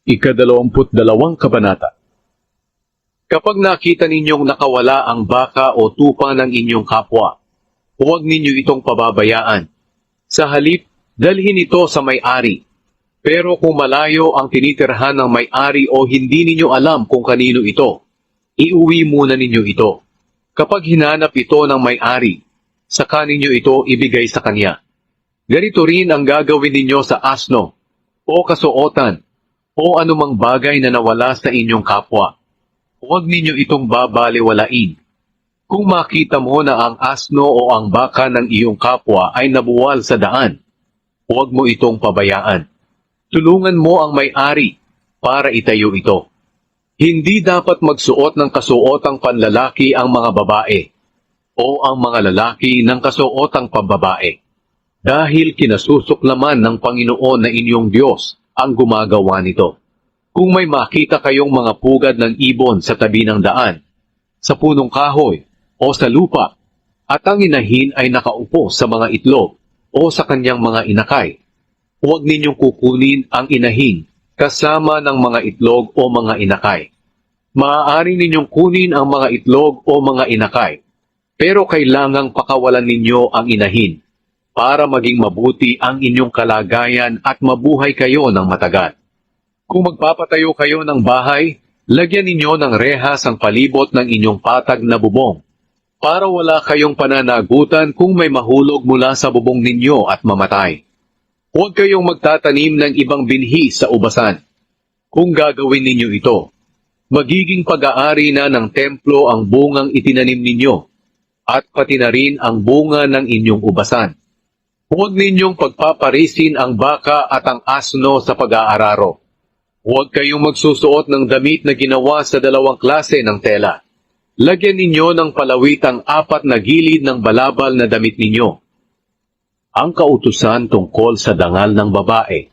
Ika-22 Kabanata. Kapag nakita ninyong nakawala ang baka o tupa ng inyong kapwa, huwag ninyo itong pababayaan. Sa halip, dalhin ito sa may-ari. Pero kung malayo ang tinitirhan ng may-ari o hindi ninyo alam kung kanino ito, iuwi muna ninyo ito. Kapag hinanap ito ng may-ari, saka ninyo ito ibigay sa kanya. Ganito rin ang gagawin ninyo sa asno, o kasuotan, o anumang bagay na nawala sa inyong kapwa. Huwag ninyo itong babaliwalain. Kung makita mo na ang asno o ang baka ng iyong kapwa ay nabuwal sa daan, huwag mo itong pabayaan. Tulungan mo ang may-ari para itayo ito. Hindi dapat magsuot ng kasuotang panlalaki ang mga babae o ang mga lalaki ng kasuotang pambabae. Dahil kinasusuklaman ng Panginoon na inyong Diyos ang gumagawa nito. Kung may makita kayong mga pugad ng ibon sa tabi ng daan, sa punong kahoy o sa lupa, at ang inahin ay nakaupo sa mga itlog o sa kanyang mga inakay, huwag ninyong kukunin ang inahin kasama ng mga itlog o mga inakay. Maaari ninyong kunin ang mga itlog o mga inakay, pero kailangang pakawalan ninyo ang inahin para maging mabuti ang inyong kalagayan at mabuhay kayo ng matagal. Kung magpapatayo kayo ng bahay, lagyan ninyo ng rehas ang palibot ng inyong patag na bubong, para wala kayong pananagutan kung may mahulog mula sa bubong ninyo at mamatay. Huwag kayong magtatanim ng ibang binhi sa ubasan. Kung gagawin ninyo ito, magiging pag-aari na ng templo ang bungang itinanim ninyo, at pati na rin ang bunga ng inyong ubasan. Huwag ninyong pagpaparisin ang baka at ang asno sa pag-aararo. Huwag kayong magsusuot ng damit na ginawa sa dalawang klase ng tela. Lagyan ninyo ng palawit ang 4 na gilid ng balabal na damit ninyo. Ang kautusan tungkol sa dangal ng babae.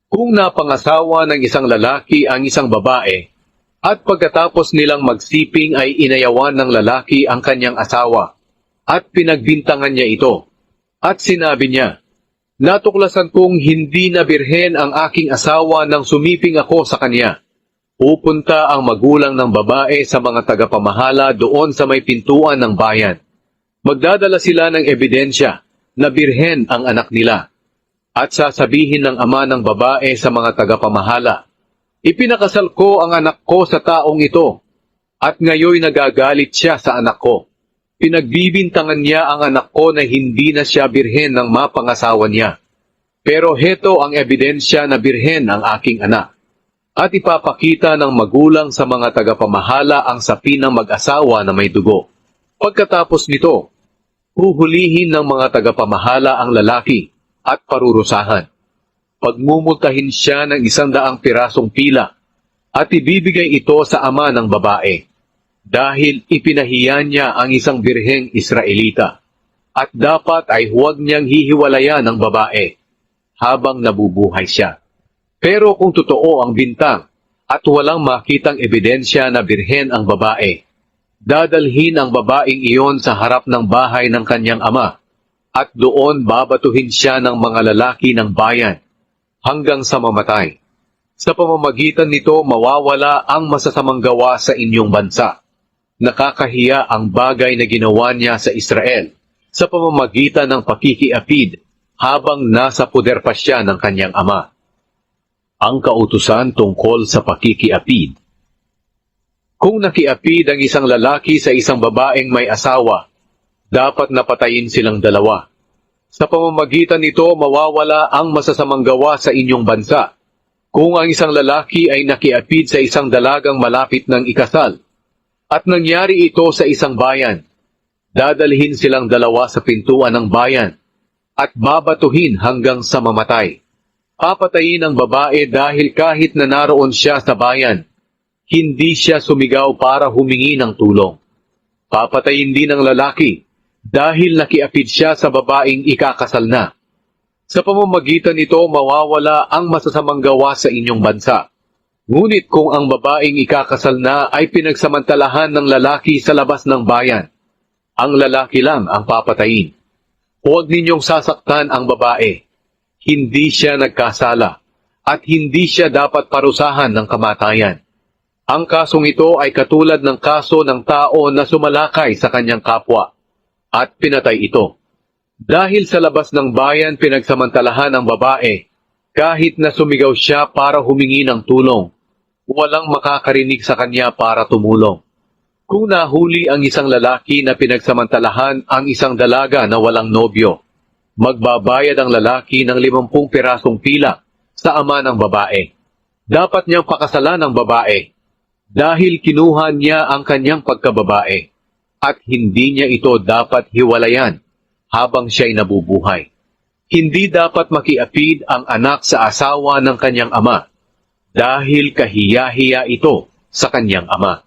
Kung napangasawa ng isang lalaki ang isang babae, at pagkatapos nilang magsiping ay inayawan ng lalaki ang kanyang asawa, at pinagbintangan niya ito, at sinabi niya, "Natuklasan kong hindi na birhen ang aking asawa nang sumiping ako sa kanya." Pupunta ang magulang ng babae sa mga tagapamahala doon sa may pintuan ng bayan. Magdadala sila ng ebidensya na birhen ang anak nila. At sasabihin ng ama ng babae sa mga tagapamahala, "Ipinakasal ko ang anak ko sa taong ito, at ngayon nagagalit siya sa anak ko. Pinagbibintangan niya ang anak ko na hindi na siya birhen ng mapangasawa niya. Pero heto ang ebidensya na birhen ang aking anak." At ipapakita ng magulang sa mga tagapamahala ang sapin ng mag-asawa na may dugo. Pagkatapos nito, huhulihin ng mga tagapamahala ang lalaki at parurusahan. Pagmumultahin siya ng 100 pirasong pila at ibibigay ito sa ama ng babae dahil ipinahiya niya ang isang birheng Israelita at dapat ay huwag niyang hihiwalayan ng babae habang nabubuhay siya. Pero kung totoo ang bintang at walang makitang ebidensya na birhen ang babae, dadalhin ang babaeng iyon sa harap ng bahay ng kanyang ama at doon babatuhin siya ng mga lalaki ng bayan hanggang sa mamatay. Sa pamamagitan nito mawawala ang masasamang gawa sa inyong bansa. Nakakahiya ang bagay na ginawa niya sa Israel sa pamamagitan ng pakikiapid habang nasa puder pa siya ng kanyang ama. Ang kautusan tungkol sa pakikiapid. Kung nakiapid ang isang lalaki sa isang babaeng may asawa, dapat napatayin silang dalawa. Sa pamamagitan nito, mawawala ang masasamang gawa sa inyong bansa. Kung ang isang lalaki ay nakiapid sa isang dalagang malapit ng ikasal, at nangyari ito sa isang bayan, dadalhin silang dalawa sa pintuan ng bayan, at babatuhin hanggang sa mamatay. Papatayin ang babae dahil kahit na naroon siya sa bayan, hindi siya sumigaw para humingi ng tulong. Papatayin din ang lalaki dahil nakiapid siya sa babaeng ikakasal na. Sa pamamagitan nito mawawala ang masasamang gawa sa inyong bansa. Ngunit kung ang babaeng ikakasal na ay pinagsamantalahan ng lalaki sa labas ng bayan, ang lalaki lang ang papatayin. Huwag ninyong sasaktan ang babae. Hindi siya nagkasala, at hindi siya dapat parusahan ng kamatayan. Ang kasong ito ay katulad ng kaso ng tao na sumalakay sa kanyang kapwa at pinatay ito. Dahil sa labas ng bayan pinagsamantalahan ang babae, kahit na sumigaw siya para humingi ng tulong, walang makakarinig sa kanya para tumulong. Kung nahuli ang isang lalaki na pinagsamantalahan ang isang dalaga na walang nobyo, magbabayad ang lalaki ng 50 pirasong pilak sa ama ng babae. Dapat niyang pakasalan ang babae dahil kinuha niya ang kanyang pagkababae at hindi niya ito dapat hiwalayan habang siya'y nabubuhay. Hindi dapat makiapid ang anak sa asawa ng kanyang ama dahil kahiya-hiya ito sa kanyang ama.